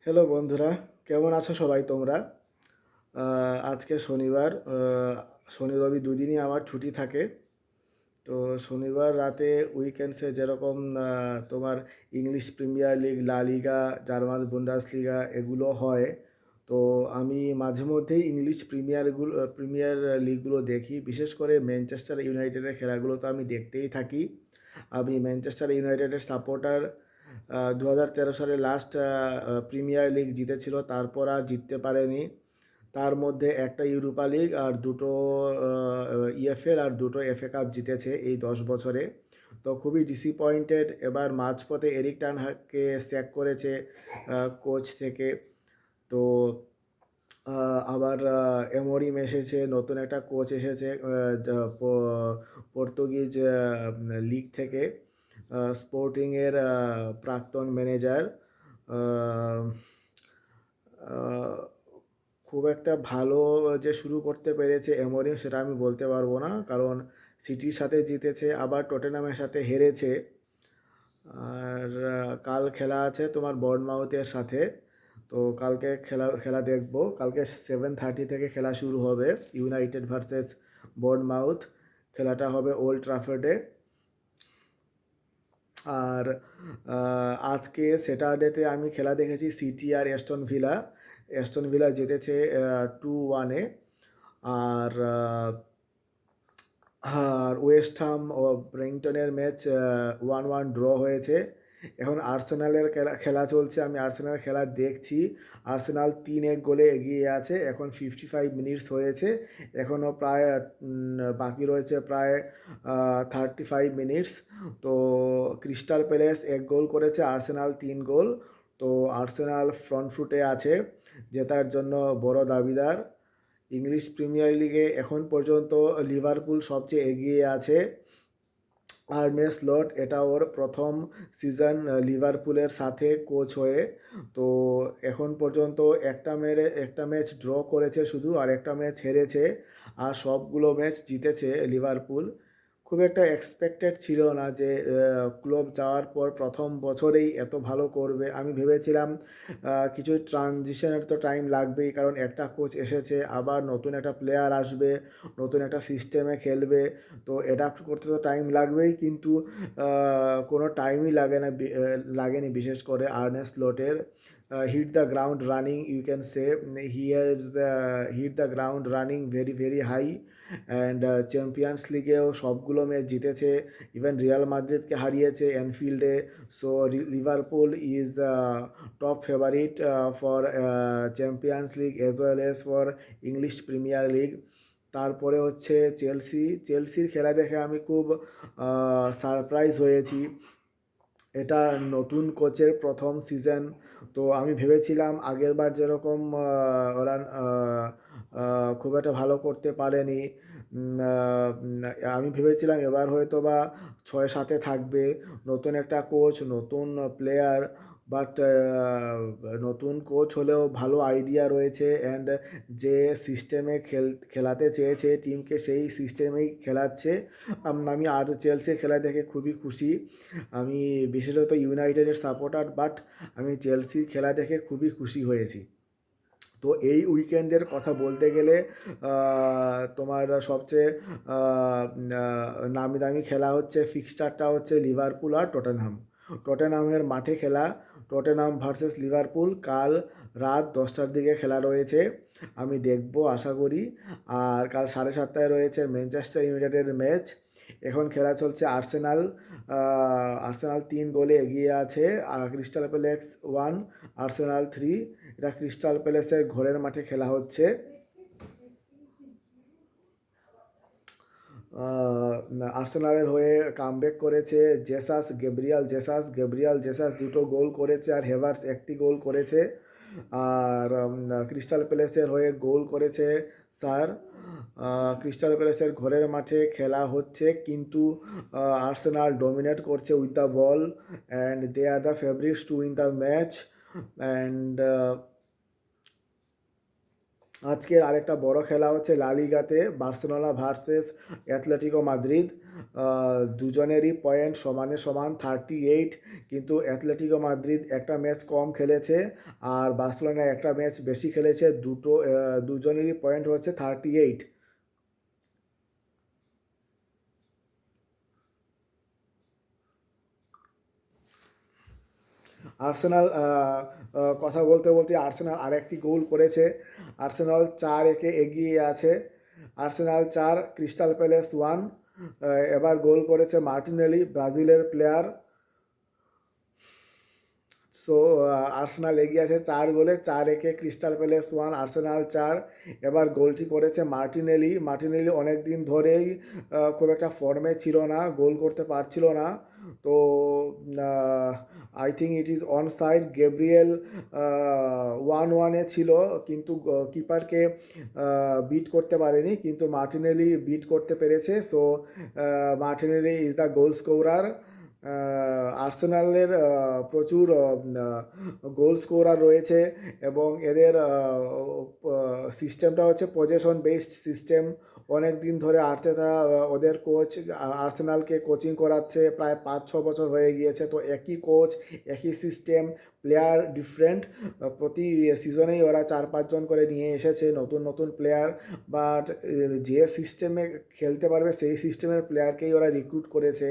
Hello বন্ধুরা, কেমন আছো সবাই তোমরা? আজকে শনিবার, শনি রবি দুদিনই আমার ছুটি থাকে। তো শনিবার রাতে উইকেন্ডসে যেরকম তোমার ইংলিশ প্রিমিয়ার লিগ, লা লিগা, জার্মান বুন্ডাস লিগা এগুলো হয়। তো আমি মাঝে মধ্যেই ইংলিশ প্রিমিয়ার লিগগুলো দেখি, বিশেষ করে ম্যানচেস্টার ইউনাইটেডের খেলাগুলো তো আমি দেখতেই থাকি। আমি ম্যানচেস্টার ইউনাইটেডের সাপোর্টার। 2013 সালে লাস্ট প্রিমিয়ার লিগ জিতেছিল, তারপর আর জিততে পারেনি। তার মধ্যে একটা ইউরোপা লিগ আর দুটো ইএফএল আর দুটো এফএ কাপ জিতেছে এই 10 বছরে। তো খুবই ডিসঅ্যাপয়েন্টেড। এবার মাঝপথে এরিক টান হাগকে স্যাক করেছে কোচ থেকে। তো আবার এমরিম এসেছে, নতুন একটা কোচ এসেছে পর্তুগিজ লিগ থেকে, স্পোর্টিংয়ের প্রাক্তন ম্যানেজার। খুব একটা ভালো যে শুরু করতে পেরেছে এমরিম সেটা আমি বলতে পারবো না, কারণ সিটির সাথে জিতেছে, আবার টটেনহামের সাথে হেরেছে। আর কাল খেলা আছে তোমার বর্নমাউথের সাথে। তো কালকে খেলা খেলা দেখবো। কালকে 7:30 থেকে খেলা শুরু হবে, ইউনাইটেড ভার্সেস বর্নমাউথ। খেলাটা হবে ওল্ড ট্রাফোর্ডে। আর আজকে স্যাটারডেতে আমি খেলা দেখেছি সিটি আর অ্যাস্টন ভিলা। অ্যাস্টন ভিলা জিতেছে 2-1-এ। আর আর ওয়েস্ট হাম ও ব্রেন্টনের ম্যাচ 1-1 ড্র হয়েছে। এখন আর্সেনালের খেলা খেলা চলছে, আমি আর্সেনালের খেলা দেখছি। আর্সেনাল 3-1 গোলে এগিয়ে আছে, এখন 55 মিনিটস হয়েছে। এখনও প্রায় বাকি রয়েছে প্রায় 35 মিনিটস। তো ক্রিস্টাল প্যালেস 1 গোল করেছে, আর্সেনাল 3 গোল। তো আর্সেনাল ফ্রন্ট ফুটে আছে, জেতার জন্য বড় দাবিদার। ইংলিশ প্রিমিয়ার লিগে এখন পর্যন্ত লিভারপুল সবচেয়ে এগিয়ে আছে। আর্নে স্লট, এটা ওর প্রথম সিজন লিভারপুলের সাথে কোচ হয়ে। তো এখন পর্যন্ত একটা ম্যাচ ড্র করেছে শুধু, আর একটা ম্যাচ হেরেছে, আর সবগুলো ম্যাচ জিতেছে লিভারপুল। খুব একটা এক্সপেক্টেড ছিল না যে ক্লোপ যাওয়ার পর প্রথম বছরেই এত ভালো করবে। আমি ভেবেছিলাম কিছু ট্রানজিশনের তো টাইম লাগবেই, কারণ একটা কোচ এসেছে, আবার নতুন একটা প্লেয়ার আসবে, নতুন একটা সিস্টেমে খেলবে। তো অ্যাডাপ্ট করতে তো টাইম লাগবেই, কিন্তু কোনো টাইমই লাগেনি, বিশেষ করে আর্নে স্লটের। Hit the ground running, you can say. He has hit the ground running very very high. And champions লিগেও সবগুলো ম্যাচ জিতেছে, ইভেন রিয়াল মাদ্রিদকে হারিয়েছে অ্যানফিল্ডে। So Liverpool is top favourite for champions league as well as for English premier league. তারপরে হচ্ছে চেলসির খেলা দেখে আমি খুব সারপ্রাইজ হয়েছি। এটা নতুন কোচের প্রথম সিজন। তো আমি ভেবেছিলাম আগেরবার যেরকম ওরা খুব একটা ভালো করতে পারেনি। আমি ভেবেছিলাম এবার হয়তো বা 6-7-এ থাকবে, নতুন একটা কোচ, নতুন প্লেয়ার। বাট নতুন কোচ হলেও ভালো আইডিয়া রয়েছে, অ্যান্ড যে সিস্টেমে খেলাতে চেয়েছে টিমকে সেই সিস্টেমেই খেলাচ্ছে। আমি আর চেলসির খেলা দেখে খুবই খুশি। আমি বিশেষত ইউনাইটেডের সাপোর্টার, বাট আমি চেলসির খেলা দেখে খুবই খুশি হয়েছি। তো এই উইকেন্ডের কথা বলতে গেলে তোমার সবচেয়ে নামি দামি খেলা হচ্ছে, ফিক্সচারটা হচ্ছে লিভারপুল আর টটেনহাম। টটেনহামের মাঠে খেলা, টটেনহাম ভার্সেস লিভারপুল কাল রাত 10টার দিকে খেলা রয়েছে, আমি দেখবো আশা করি। আর কাল 7:30টায় রয়েছে ম্যানচেস্টার ইউনাইটেডের ম্যাচ। এখন খেলা চলছে, আর্সেনাল 3 গোলে এগিয়ে আছে, আর ক্রিস্টাল প্যালেস 1, আর্সেনাল 3। এটা ক্রিস্টাল প্যালেসের ঘরের মাঠে খেলা হচ্ছে। আর্সেনালের হয়ে কামব্যাক করেছে গ্যাব্রিয়াল জেসাস 2 গোল করেছে, আর হেভার্টস 1টি গোল করেছে। আর ক্রিস্টাল প্যালেসের হয়ে গোল করেছে স্যার। ক্রিস্টাল প্যালেসের ঘরের মাঠে খেলা হচ্ছে, কিন্তু আর্সেনাল ডমিনেট করছে with the ball, and they are the favourites to win the match. And আজকের আরেকটা বড় খেলা হচ্ছে লা লিগাতে, বার্সেলোনা ভার্সেস অ্যাথলেটিকো মাদ্রিদ। দুজনেরই পয়েন্ট সমানে সমান 38, কিন্তু অ্যাথলেটিকো মাদ্রিদ একটা ম্যাচ কম খেলেছে আর বার্সেলোনা একটা ম্যাচ বেশি খেলেছে। দুজনেরই পয়েন্ট হচ্ছে 38। আর্সেনাল কথা বলতে বলতে আর্সেনাল আরেকটি গোল করেছে। আর্সেনাল 4-1 এগিয়ে আছে। Arsenal 4, crystal palace 1। এবার গোল করেছে মার্টিনেলি, ব্রাজিলের প্লেয়ার। সো আর্সেনাল এগিয়ে আছে 4 গোলে, 4-1 ক্রিস্টাল প্যালেস 1, আর্সেনাল 4। এবার গোলটি করেছে মার্টিনেলি। মার্টিনেলি অনেক দিন ধরেই খুব একটা ফর্মে ছিল না, গোল করতে পারছিল না। তো I think it is on side. Gabriel 1-1-এ ছিল, কিন্তু কিপারকে বিট করতে পারেনি, কিন্তু মার্টিনেলি বিট করতে পেরেছে। So Martinelli is the goal scorer. আর্সেনালের প্রচুর গোল স্কোরার রয়েছে এবং এদের সিস্টেমটা হচ্ছে পজেশন বেসড সিস্টেম। অনেক দিন ধরে আর্তেতা ওদের কোচ আর্সেনালকে কোচিং করাচ্ছে, প্রায় 5-6 বছর হয়ে গিয়েছে। তো একই কোচ, একই সিস্টেম, প্লেয়ার ডিফারেন্ট। প্রতি সিজনেই ওরা 4-5 জন করে নিয়ে এসেছে নতুন নতুন প্লেয়ার, বাট যে সিস্টেমে খেলতে পারবে সেই সিস্টেমের প্লেয়ারকেই ওরা রিক্রুট করেছে।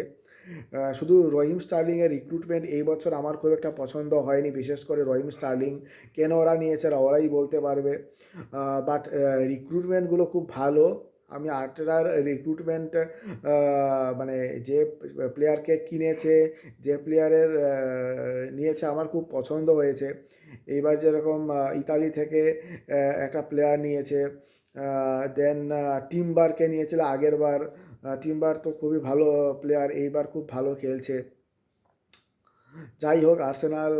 শুধু রহিম স্টার্লিংয়ের রিক্রুটমেন্ট এই বছর আমার খুব একটা পছন্দ হয়নি, বিশেষ করে রহিম স্টার্লিং। কেন ওরা নিয়েছে ওরাই বলতে পারবে, বাট রিক্রুটমেন্টগুলো খুব ভালো। আমি আর্টেটার রিক্রুটমেন্ট, মানে যে প্লেয়ারকে কিনেছে, যে প্লেয়ারের নিয়েছে আমার খুব পছন্দ হয়েছে। এইবার যেরকম ইতালি থেকে একটা প্লেয়ার নিয়েছে, দেন টিম্বারকে নিয়েছিল আগের বার। টিম্বার তো খুবই ভালো প্লেয়ার, এইবার খুব ভালো খেলছে। যাই হোক, আর্সেনাল,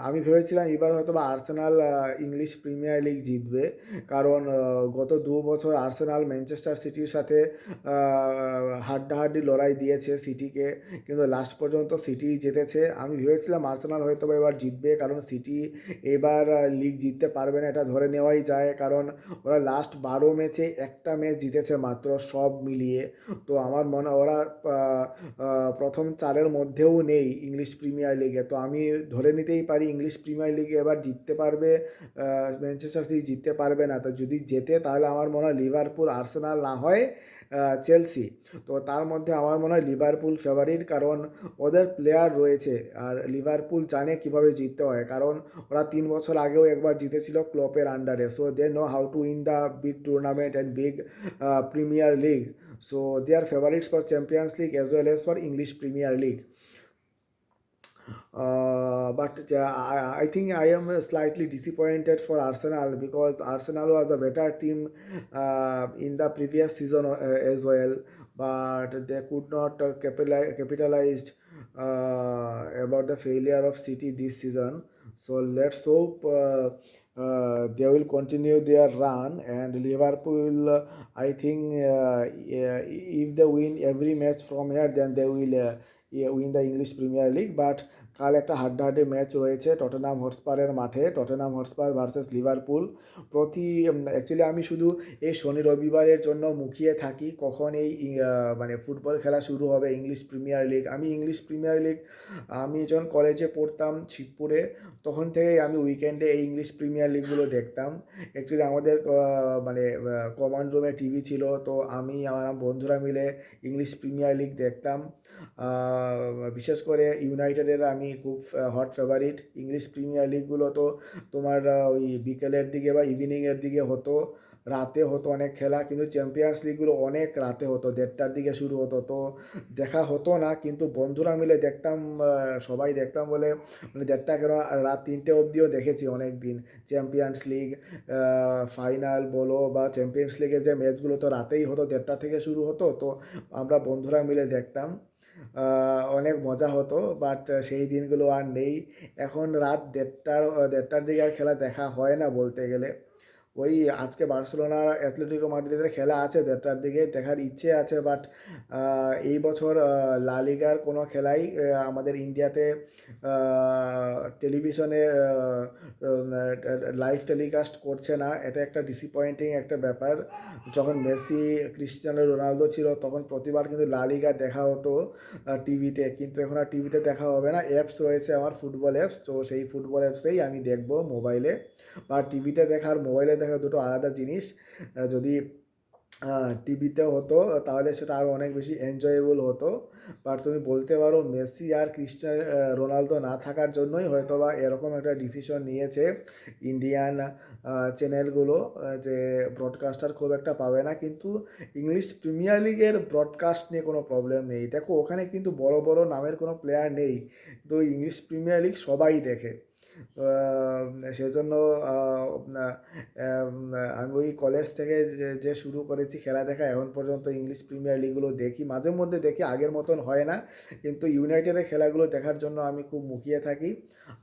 আমি ভেবেছিলাম এবার হয়তো বা আর্সেনাল ইংলিশ প্রিমিয়ার লিগ জিতবে, কারণ গত 2 বছর আর্সেনাল ম্যানচেস্টার সিটির সাথে হাড্ডাহাড্ডি লড়াই দিয়েছে সিটিকে, কিন্তু লাস্ট পর্যন্ত সিটি জিতেছে। আমি ভেবেছিলাম আর্সেনাল হয়তো বা এবার জিতবে, কারণ সিটি এবার লিগ জিততে পারবে না এটা ধরে নেওয়াই যায়, কারণ ওরা লাস্ট 12 ম্যাচে একটা ম্যাচ জিতেছে মাত্র সব মিলিয়ে। তো আমার মনে ওরা প্রথম 4-এর মধ্যেও নেই ইংলিশ প্রিমিয়ার লিগে। তো আমি ধরে নিতেই পারি ইংলিশ প্রিমিয়ার লিগে এবার জিততে পারবে ম্যানচেস্টার সিটি, জিততে পারবে না। তো যদি জেতে তাহলে আমার মনে হয় লিভারপুল, আর্সেনাল, না হয় চেলসি। তো তার মধ্যে আমার মনে হয় লিভারপুল ফেভারিট, কারণ ওদের প্লেয়ার রয়েছে আর লিভারপুল জানে কিভাবে জিততে হয়, কারণ ওরা 3 বছর আগেও একবার জিতেছিল ক্লপের আন্ডারে। So they know how to win the big tournament and big Premier League. So they are favorites for Champions League as well as for English Premier League. But I think I am slightly disappointed for Arsenal, because Arsenal was a better team in the previous season as well, but they could not capitalized about the failure of City this season. So let's hope they will continue their run, and Liverpool, I think if they win every match from here, then they will win the English Premier League. But কাল একটা হাড্ডাহাড্ডি match রয়েছে Tottenham হটস্পারের মাঠে, Tottenham Hotspur versus Liverpool. Actually আমি শুধু এই শনি রবিবারের জন্য মুখিয়ে থাকি কখন এই মানে ফুটবল খেলা শুরু হবে, English premier league. English premier league আমি যখন কলেজে পড়তাম শিবপুরে, তখন থেকেই আমি উইকেন্ডে এই ইংলিশ প্রিমিয়ার লিগগুলো দেখতাম। অ্যাকচুয়ালি আমাদের মানে কমন রুমে টিভি ছিল, তো আমি আমার বন্ধুরা মিলে ইংলিশ প্রিমিয়ার লিগ দেখতাম। বিশেষ করে ইউনাইটেডের আমি খুব হট ফেভারিট। ইংলিশ প্রিমিয়ার লিগগুলো তো তোমার ওই বিকেলের দিকে বা ইভিনিংয়ের দিকে হতো, রাতে হতো অনেক খেলা, কিন্তু চ্যাম্পিয়ন্স লিগগুলো অনেক রাতে হতো, 1:30টার দিকে শুরু হতো। তো দেখা হতো না, কিন্তু বন্ধুরা মিলে দেখতাম, সবাই দেখতাম বলে, মানে 1:30 কেন, রাত 3টে অবধিও দেখেছি অনেক দিন। চ্যাম্পিয়ন্স লিগ ফাইনাল বলো বা চ্যাম্পিয়ন্স লিগের যে ম্যাচগুলো তো রাতেই হতো, 1:30 থেকে শুরু হতো। তো আমরা বন্ধুরা মিলে দেখতাম, অনেক মজা হতো। বাট সেই দিনগুলো আর নেই। এখন রাত 1:30টার দিকে আর খেলা দেখা হয় না বলতে গেলে। ওই আজকে বার্সেলোনার অ্যাথলেটিকো মাদ্রিদের খেলা আছে 1:30টার দিকে, দেখার ইচ্ছে আছে। বাট এই বছর লা লিগার কোনো খেলাই আমাদের ইন্ডিয়াতে টেলিভিশনে লাইভ টেলিকাস্ট করছে না। এটা একটা ডিসঅ্যাপয়েন্টিং একটা ব্যাপার। যখন মেসি, ক্রিস্টিয়ানো রোনালদো ছিল তখন প্রতিবার কিন্তু লা লিগা দেখা হতো টিভিতে, কিন্তু এখন আর টিভিতে দেখা হবে না। অ্যাপস রয়েছে আমার, ফুটবল অ্যাপস, তো সেই ফুটবল অ্যাপসেই আমি দেখবো মোবাইলে। বা টিভিতে দেখা আর মোবাইলে দেখা দুটো আলাদা জিনিস। যদি টিভিতে হতো তাহলে সেটা আরও অনেক বেশি এনজয়েবল হতো। বাট তুমি বলতে পারো মেসি আর ক্রিস্টিয়ানো রোনালদো না থাকার জন্যই হয়তো বা এরকম একটা ডিসিশন নিয়েছে ইন্ডিয়ান চ্যানেলগুলো, যে ব্রডকাস্টার খুব একটা পাবে না। কিন্তু ইংলিশ প্রিমিয়ার লিগের ব্রডকাস্ট নিয়ে কোনো প্রবলেম নেই। দেখো ওখানে কিন্তু বড় বড় নামের কোনো প্লেয়ার নেই, তো ইংলিশ প্রিমিয়ার লিগ সবাই দেখে। আহ, সেজন্য আহ, আহ, আমি ওই কলেজ থেকে যে শুরু করেছি খেলা দেখা, এখন পর্যন্ত ইংলিশ প্রিমিয়ার লিগগুলো দেখি, মাঝে মধ্যে দেখি, আগের মতন হয় না। কিন্তু ইউনাইটেডের খেলাগুলো দেখার জন্য আমি খুব মুখিয়ে থাকি।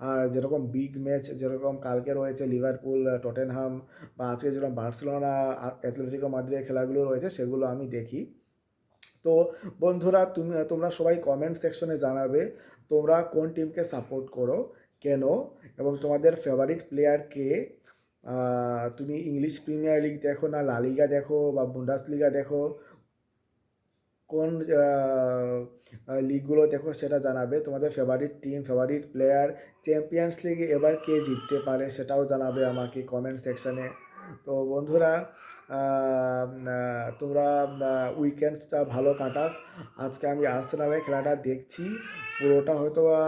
আর যেরকম বিগ ম্যাচ, যেরকম কালকে রয়েছে লিভারপুল টটেনহাম, বা আজকে যেরকম বার্সেলোনা অ্যাথলেটিকো মাদ্রিদের খেলাগুলো রয়েছে, সেগুলো আমি দেখি। তো বন্ধুরা, তোমরা সবাই কমেন্ট সেকশনে জানাবে তোমরা কোন টিমকে সাপোর্ট করো, কেন, এবং তোমাদের ফেভারিট প্লেয়ার কে। তুমি ইংলিশ প্রিমিয়ার লিগ দেখো না লা লিগা দেখো বা বুন্ডাস লিগা দেখো, কোন লিগগুলো দেখো সেটা জানাবে। তোমাদের favourite team, favourite player, champions লিগে এবার কে জিততে পারে সেটাও জানাবে আমাকে কমেন্ট সেকশানে। তো বন্ধুরা, তোমরা উইকেন্ডটা ভালো কাটাও। আজকে আমি আর্সেনালের খেলাটা দেখছি, পুরোটা হয়তো বা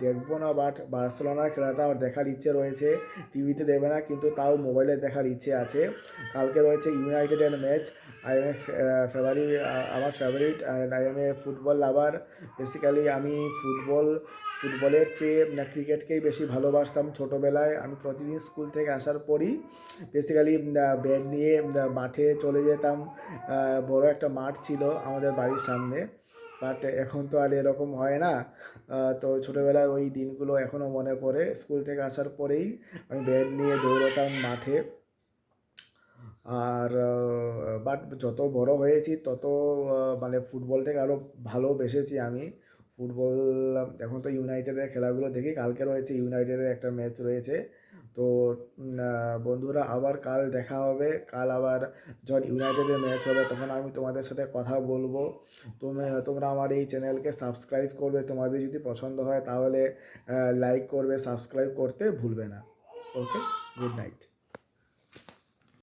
দেখবো না, বাট বার্সেলোনার খেলাটা আমার দেখার ইচ্ছে রয়েছে। টিভিতে দেবে না, কিন্তু তাও মোবাইলে দেখার ইচ্ছে আছে। কালকে রয়েছে ইউনাইটেডের match. I am a favourite, আমার favourite, and I am a football lover. Basically আমি ফুটবলের চেয়ে ক্রিকেটকেই বেশি ভালোবাসতাম ছোটোবেলায়। আমি প্রতিদিন স্কুল থেকে আসার পরই বেসিক্যালি ব্যাট নিয়ে মাঠে চলে যেতাম। বড় একটা মাঠ ছিল আমাদের বাড়ির সামনে, বাট এখন তো আর এরকম হয় না। তো ছোটোবেলার ওই দিনগুলো এখনও মনে পড়ে। স্কুল থেকে আসার পরেই আমি ব্যাট নিয়ে দৌড়তাম মাঠে। আর বাট যত বড় হয়েছি তত মানে ফুটবলটাকে আরও ভালোবেসেছি আমি। ফুটবল এখন তো ইউনাইটেডের খেলাগুলো দেখি, কালকে রয়েছে ইউনাইটেডের একটা ম্যাচ রয়েছে। তো বন্ধুরা, আবার কাল দেখা হবে। কাল আবার যখন ইউনাইটেডের ম্যাচ হবে তখন আমি তোমাদের সাথে কথা বলবো। তোমরা আমার এই চ্যানেলকে সাবস্ক্রাইব করবে, তোমাদের যদি পছন্দ হয় তাহলে লাইক করবে, সাবস্ক্রাইব করতে ভুলবে না। ওকে, গুড নাইট।